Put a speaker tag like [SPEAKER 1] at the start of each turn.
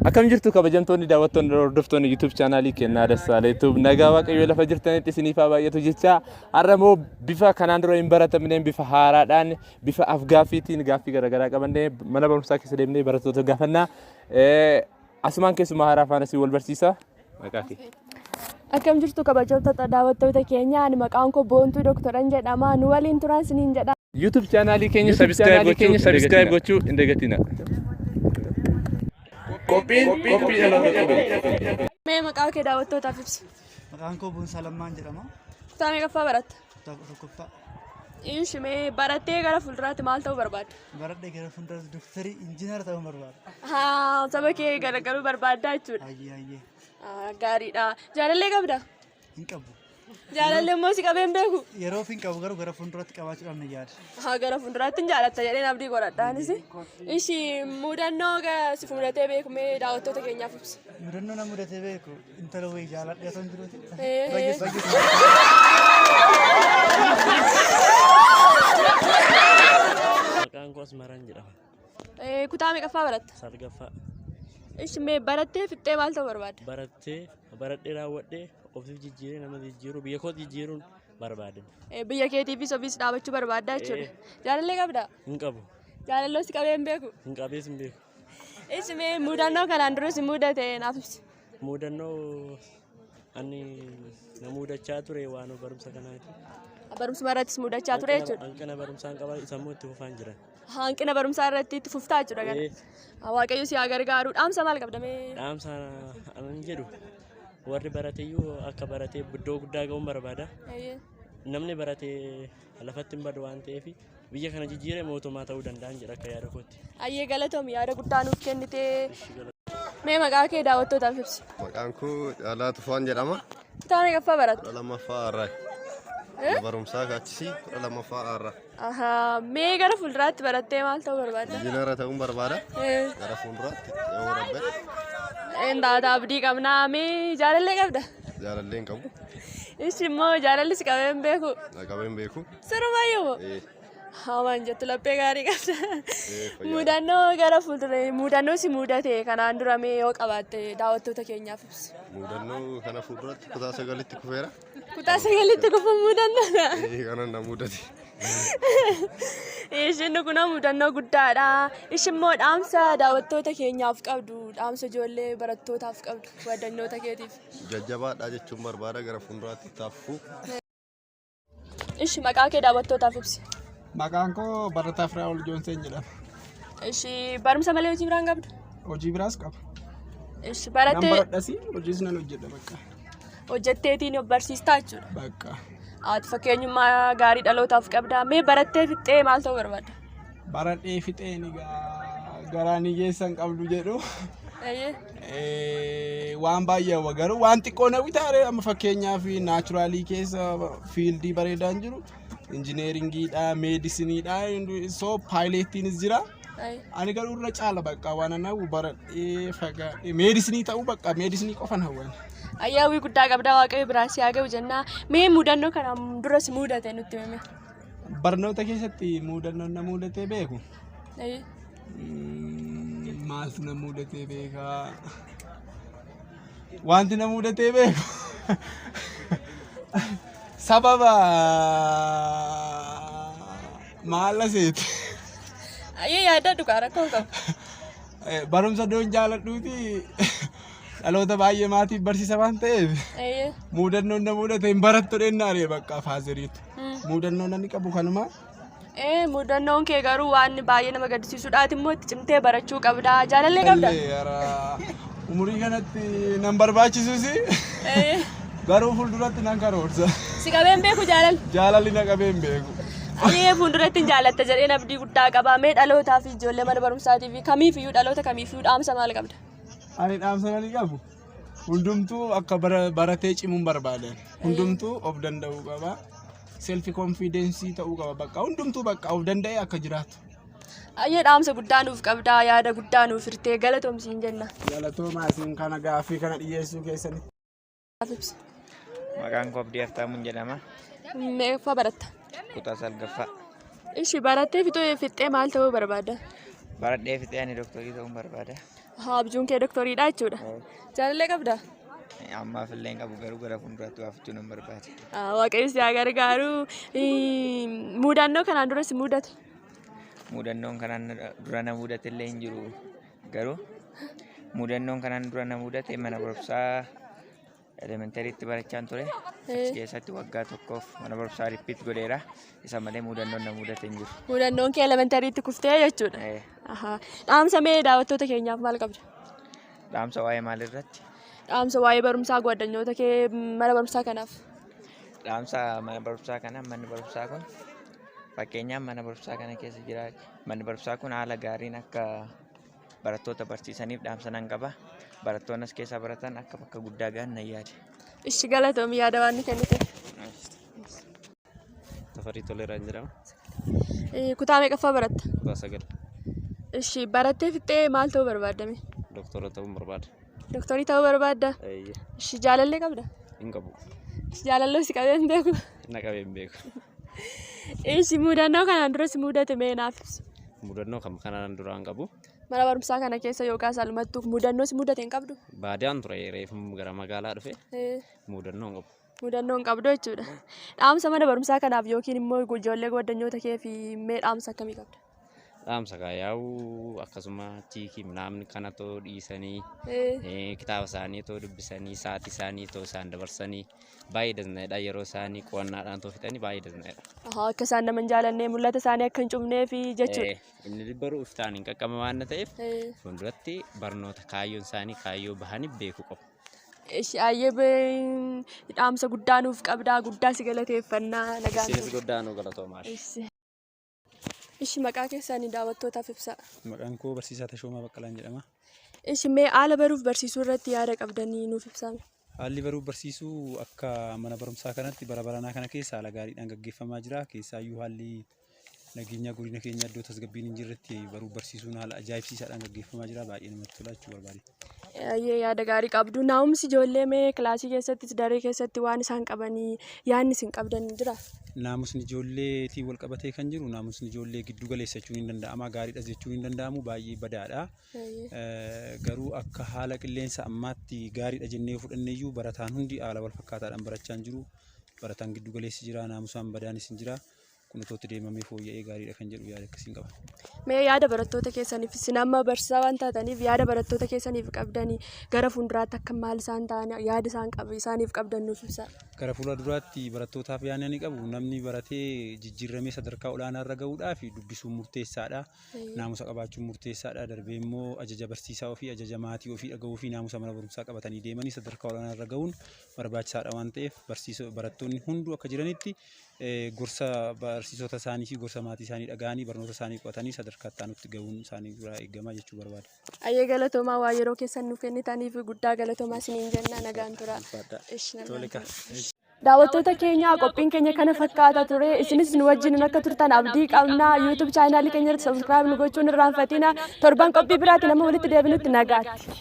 [SPEAKER 1] Akkam jirtu kabajamtoonni daawwattoonni hordoftoonni YouTube channelii kennaa dassaale YouTube nagaa waaqayyo lafa jirtanitti isiniif baay'atu jecha har'amoo bifa kanaan dura hin baratamneen bifa haaraadhaan bifa afgaafiitiin gaaffii garaagaraa qabannee mana barumsaa keessa deemnee barattoota gaafannaa asumaan keessumaa haaraa faana si wal barsiisa maqaa kee.
[SPEAKER 2] Akkam jirtu kabajamtoota daawwattoota keenya ani maqaan koo Boontuu Dooktoran jedhama nu waliin turan isiniin jedha.
[SPEAKER 1] YouTube channelii keenya subscribe gochuu hin dagatina. Kopiin
[SPEAKER 2] Mee maqaa kee daawwattootaaf ibsi.
[SPEAKER 3] Maqaan koo Boonsaa Lammaan jedhama.
[SPEAKER 2] Kutaa meeqaffaa baratta?
[SPEAKER 3] Kutaa tokkoffaa.
[SPEAKER 2] Ishi mee barattee gara fuulduraatti maal ta'uu barbaadda?
[SPEAKER 3] Baradhee gara fuulduraatti dooktarii injiinara ta'uu barbaada.
[SPEAKER 2] Haa saba kee gargaaruu barbaaddaa jechuudha.
[SPEAKER 3] Ayyee.
[SPEAKER 2] Gaariidha. Jaalallee qabda?
[SPEAKER 3] Hin qabu.
[SPEAKER 2] Jaalallee immoo si qabeen beeku?
[SPEAKER 3] Yeroo hin qabu garuu gara fuulduraatti qabaachuudhaan na yaada.
[SPEAKER 2] Haa gara fuulduraatti hin jaalatta jedheen abdii godhadhaanis. Ishi mudannoo si fuudhatee beeku mee daawwattoota keenyaaf ibsi.
[SPEAKER 3] Mudannoo na mudatee beeku intala wayii jaaladhee osoo hin jiruuti.
[SPEAKER 4] Maqaan koo Asmaaraan jedhama.
[SPEAKER 2] Kutaa meeqaffaa baratta?
[SPEAKER 4] Salgaffaa.
[SPEAKER 2] Ishi mee barattee fixxee maal ta'uu barbaadda?
[SPEAKER 4] Baradhee raawwadhee ofiif jijjiiree nama jijjiiruu biyya koo jijjiiruun barbaadan.
[SPEAKER 2] Biyya keetiifis ofiis dhaabachuu barbaaddaa jechuudha. Jaalallee qabdaa?
[SPEAKER 4] Hin qabu.
[SPEAKER 2] Jaalallee si qabeen beeku?
[SPEAKER 4] Hin qabees hin beeku.
[SPEAKER 2] Ishi mee mudannoo kanaan dura si mudate naaf ibsi.
[SPEAKER 4] Mudannoo ani na mudachaa ture waan barumsa kanaati.
[SPEAKER 2] Barumsa irrattis mudachaa ture jechuudha.
[SPEAKER 4] Hanqina barumsaan qaban sammuu itti fufaan jiran.
[SPEAKER 2] Hanqina barumsaa irratti itti fuftaa jechuudha gara. Waaqayyo si haa gargaaru. Dhaamsa maal qabda mee?
[SPEAKER 4] Dhaamsa anan jedhu warri barateeyyuu akka baratee iddoo guddaa ga'uun barbaada. Namni baratee lafatti hin badu waan ta'eef biyya kana jijjiiree mootummaa ta'uu danda'an jedha akka yaada kootti.
[SPEAKER 2] Ayyee galatoomi yaada guddaa nuuf kennitee. Mee maqaa kee daawwattootaaf ibsi.
[SPEAKER 5] Maqaan koo Caalaa Tufaan jedhama.
[SPEAKER 2] Kutaa meeqaffaa baratta?
[SPEAKER 5] 12ffaa Harraa. Barumsaa kaachisii 12ffaa Harraa.
[SPEAKER 2] Mee gara fuulduraatti barattee maal ta'uu barbaadda?
[SPEAKER 5] Injiinara ta'uun barbaada. Gara fuulduraatti ta'uu barbaada.
[SPEAKER 2] Endaata abdii qabnaa mee jaalallee qabda?
[SPEAKER 5] Jaalallee hin qabu.
[SPEAKER 2] Ishi immoo jaalalli si qabeen beeku?
[SPEAKER 5] Qabeen beeku.
[SPEAKER 2] Sirumaayyuu? Hamaan jettu laphee gaarii qabda. Mudannoo gara fuulduree mudannoo si mudate kanaan dura mee yoo qabaatte daawwattoota keenyaaf ibsi.
[SPEAKER 5] Mudannoo kana fuulduratti kutaa 9tti kufeera.
[SPEAKER 2] Kutaa 9tti kufuun mudannoodha.
[SPEAKER 5] Kanan na mudate.
[SPEAKER 2] Ishiin kun mudannoo guddaadha. Ishi immoo dhaamsa daawwattoota keenyaaf qabdu, dhaamsa ijoollee barattootaaf qabdu, wadannoota keetiif.
[SPEAKER 5] Jajjabaadhaa jechuun barbaada gara fuulduraatti taafuu.
[SPEAKER 2] Ishi maqaa kee daawwattootaaf ibsi.
[SPEAKER 6] Maqaan koo Barataa Firaa'ol Joonseen jedhama.
[SPEAKER 2] Ishi barumsa malee hojii biraan qabdu?
[SPEAKER 6] Hojii biraas qaba.
[SPEAKER 2] Ishi barattee.
[SPEAKER 6] Nan baradhasi hojiis nan hojjedha bakka.
[SPEAKER 2] Hojjetteetiin of barsiistaa jechuudha.
[SPEAKER 6] Bakka.
[SPEAKER 2] Ati fakkeenyummaa gaarii dhalootaaf qabda. Mee barattee fixxee maal ta'uu barbaadda?
[SPEAKER 6] Baradhee fixeen garaan hiyyeessan qabdu jedhu. Waan baay'ee garuu waan xiqqoo na witaare amma fakkeenyaaf naachuraalii keessa fiildii bareedaan jiru. Injineeringiidha, meedisiniidha, so paayileettiinis jira. Ani garuu irra caala bakka waan anaawu baradhee fagaadhee meedisinii ta'uu bakka meedisinii qofan hawwan.
[SPEAKER 2] Ayyaawii guddaa qabdaa waaqayyo biraan si haa ga'u jennaa. Mee mudannoo kana dura si mudate nutti himi.
[SPEAKER 6] Barnoota keessatti mudannoon na mudatee beeku. Maaltu na mudatee beekaa? Wanti na mudatee beeku. Sababa maal seeti?
[SPEAKER 2] Ayyee yaada dhugaa rakkoo qabu.
[SPEAKER 6] Barumsa doon jaaladhuuti dhaloota baay'ee maatiif barsiisa waan ta'eef mudannoon na mudate hin barattu dhennaaree bakka faazeriitu. Mudannoon inni qabu kanuma.
[SPEAKER 2] Mudannoon kee garuu waan baay'ee nama gaddisiisuudhaati immoo itti cimtee barachuu qabda. Jaalallee qabda?
[SPEAKER 6] Umurii kanatti nan barbaachisuusi. Garuu fuulduratti nan karoorsa.
[SPEAKER 2] Si qabeen beeku jaalal?
[SPEAKER 6] Jaalalli na qabeen beeku.
[SPEAKER 2] Ayyee fuulduratti hin jaalatta jedheen abdii guddaa qaba. Mee dhalootaa fi ijoollee mana barumsaatii fi kamiifiyyuu dhaloota kamiifiyyuu dhaamsa maal qabda?
[SPEAKER 6] Ani dhaamsa maalii qabu? Hundumtuu akka baratee cimuun barbaadan. Hundumtuu of danda'uu qaba. Selfi konfiidensii ta'uu qaba bakka. Hundumtuu bakka of danda'ee akka jiraatu.
[SPEAKER 2] Ayyee dhaamsa guddaa nuuf qabda. Yaada guddaa nuuf hirtee galatoomsiin jenna.
[SPEAKER 6] Galatoomaa isin kana gaaffii kana dhiyeessuu keessanitti.
[SPEAKER 7] Maqaan koo Abdii Haftaamuun jedhama.
[SPEAKER 2] Meeqa baratta?
[SPEAKER 7] Kutaa 9ffaa.
[SPEAKER 2] Ishi barattee fixxee maal ta'uu barbaadda?
[SPEAKER 7] Baradhee fixee ani dooktarii ta'uun barbaada.
[SPEAKER 2] Abjuun kee doktoriidha jechuudha. Jaalallee qabda?
[SPEAKER 7] Ammaaf illee qabu garuu gara fuulduraatti haftuu nan barbaade.
[SPEAKER 2] Waaqayyo si haa gargaaru. Mudannoo kanaan dura si mudate?
[SPEAKER 7] Mudannoon kanaan dura na mudate illee hin jiru garuu mudannoon kanaan dura na mudate mana barumsaa elementariitti barachaan ture. Achi keessatti waggaa tokkoof mana barumsaa rippiit godheera. Isa malee mudannoon na mudate hin jiru.
[SPEAKER 2] Mudannoon kee elementariitti kuftee jechuudha. Dhaamsa mee daawwattoota keenyaaf maal qabda?
[SPEAKER 7] Dhaamsa waa'ee maalirratti?
[SPEAKER 2] Dhaamsa waa'ee barumsaa goddanyoota kee mana barumsaa kanaaf.
[SPEAKER 7] Dhaamsa mana barumsaa kana manni barumsaa kun fakkeenyaaf mana barumsaa kana keessa jira. Manni barumsaa kun haala gaariin akka barattoota barsiisaniif dhaamsa nan qaba. Barattoonni as keessaa baratan akka bakka guddaa gahan nan yaada.
[SPEAKER 2] Ishi galatoom yaada waan kennite.
[SPEAKER 8] Tafarii Toleeraan jedhama.
[SPEAKER 2] Kutaa meeqaffaa baratta?
[SPEAKER 8] Kutaa 9.
[SPEAKER 2] Ishi barattee fixxee maal ta'uu barbaadame?
[SPEAKER 8] Doktora ta'uun barbaada.
[SPEAKER 2] Doktorii ta'uu barbaadda? Ishi jaalallee qabda?
[SPEAKER 8] Hin qabu.
[SPEAKER 2] Ishi jaalalloo si qabee hin beeku?
[SPEAKER 8] Na qabee hin beeku.
[SPEAKER 2] Ishi mudannoo kanaan dura si mudate mee naaf ibsi?
[SPEAKER 8] Mudannoo kanaan dura hin qabu.
[SPEAKER 2] Mana barumsaa kana keessa yookaan salmattuu mudannoo si mudate hin qabdu?
[SPEAKER 8] Baadiyaan ture reefu gara magaalaa dhufe mudannoo hin qabu.
[SPEAKER 2] Mudannoo hin qabdu jechuudha. Dhaamsa mana barumsaa kanaaf yookiin immoo ijoollee goddanyoota kee fi mee dhaamsa akkamii qabda?
[SPEAKER 8] Dhaamsa yaa'u akkasuma chiikii namni kana too dhiisanii kitaaba isaanii too dubbisanii sa'aatii isaanii too isaan dabarsanii baay'ee danda'a yeroo isaanii qo'annaadhaan too fixanii baay'ee danda'a.
[SPEAKER 2] Akka isaan nama hin jaalannee mul'ata isaanii akka hin cufnee fi jechuudha.
[SPEAKER 8] Inni baruu iftaan hin qaqqaba waan ta'eef fuulduratti barnoota kaayyoon isaanii kaayyoo bahanii beekuu qabu.
[SPEAKER 2] Ayyee dhaamsa guddaa nuuf qabdaa guddaa si galateeffannaa nagaan.
[SPEAKER 8] Isinis guddaa nu galatoomaa.
[SPEAKER 2] Ishi maqaa keessanii daawwattootaaf ibsaa.
[SPEAKER 9] Maqaan koo Barsiisaa Tashoomaa Baqqalaan jedhama.
[SPEAKER 2] Ishi mee haala baruuf barsiisuu irratti yaada qabdanii nuuf ibsaa.
[SPEAKER 9] Haalli baruuf barsiisuu akka mana barumsaa kanatti bara baranaa kana keessa haala gaariidhaan gaggeeffamaa jira. Keessaayyuu haalli nageenya godina keenya iddoo tasgabbiin hin jirretti baruuf barsiisuun haala ajaa'ibsiisaadhaan gaggeeffamaa jira. Baay'ee namatti tola jechuu barbaade.
[SPEAKER 2] Yaada gaarii qabdu. Naa'umsi ijoollee mee kilaasii keessattis daree keessatti waan isaan qabanii yaadni isin qabdan jira?
[SPEAKER 9] Naamusni ijoolleetiin wal qabatee kan jiru naamusni ijoollee giddu galeessa jechuun hin danda'ama. Gaariidha jechuun hin danda'amu. Baay'ee badaadha. Garuu akka haala qilleensa ammaatti gaariidha jennee fudhanneeyyuu barataan hundi haala wal fakkaataadhaan barachaa hin jiru. Barataan giddu galeessi jira. Naamusaan badaanis hin jira. Kun otoo deemamee fooyya'ee gaariidha kan jedhu yaada akkasiin qaba.
[SPEAKER 2] Mee yaada barattoota keessaniif isin amma barsiisaa waan taataniif yaada barattoota keessaniif qabdanii gara fuulduraatti akka maal isaan ta'an yaada isaaniif qabdan nuuf ibsaa.
[SPEAKER 9] Gara fuulduraatti barattootaaf yaada ni qabu. Namni baratee jijjiiramee sadarkaa olaanaa irra gahuudhaaf dubbisuun murteessaadha. Naamusa qabaachuun murteessaadha. Darbee immoo ajaja barsiisaa ofii ajaja maatii ofii dhagahuu fi naamusa mana barumsaa qabatanii deemanii sadarkaa olaanaa irra gahuun barbaachisaadha waan ta'eef barattoonni hunduu akka jiranitti gorsa barsiisota isaanii fi gorsa maatii isaanii dhaga'anii barnoota isaanii qo'atanii sadarkaa itti aanutti gahuun isaanii irraa eegama jechuu barbaada.
[SPEAKER 2] Ayyee galatoomaa waa yeroo keessan nuuf kennitaniif guddaa galatoomaa isiniin jenna nagaan tura. Daawwattoota keenya qophiin keenya kana fakkaata ture isinis nu wajjin akka turtan abdii qabna. YouTube chaanaalii keenya irratti subscribe nu gochuun irraanfatina. Torban qophii biraatti nama walitti deebinutti nagaatti.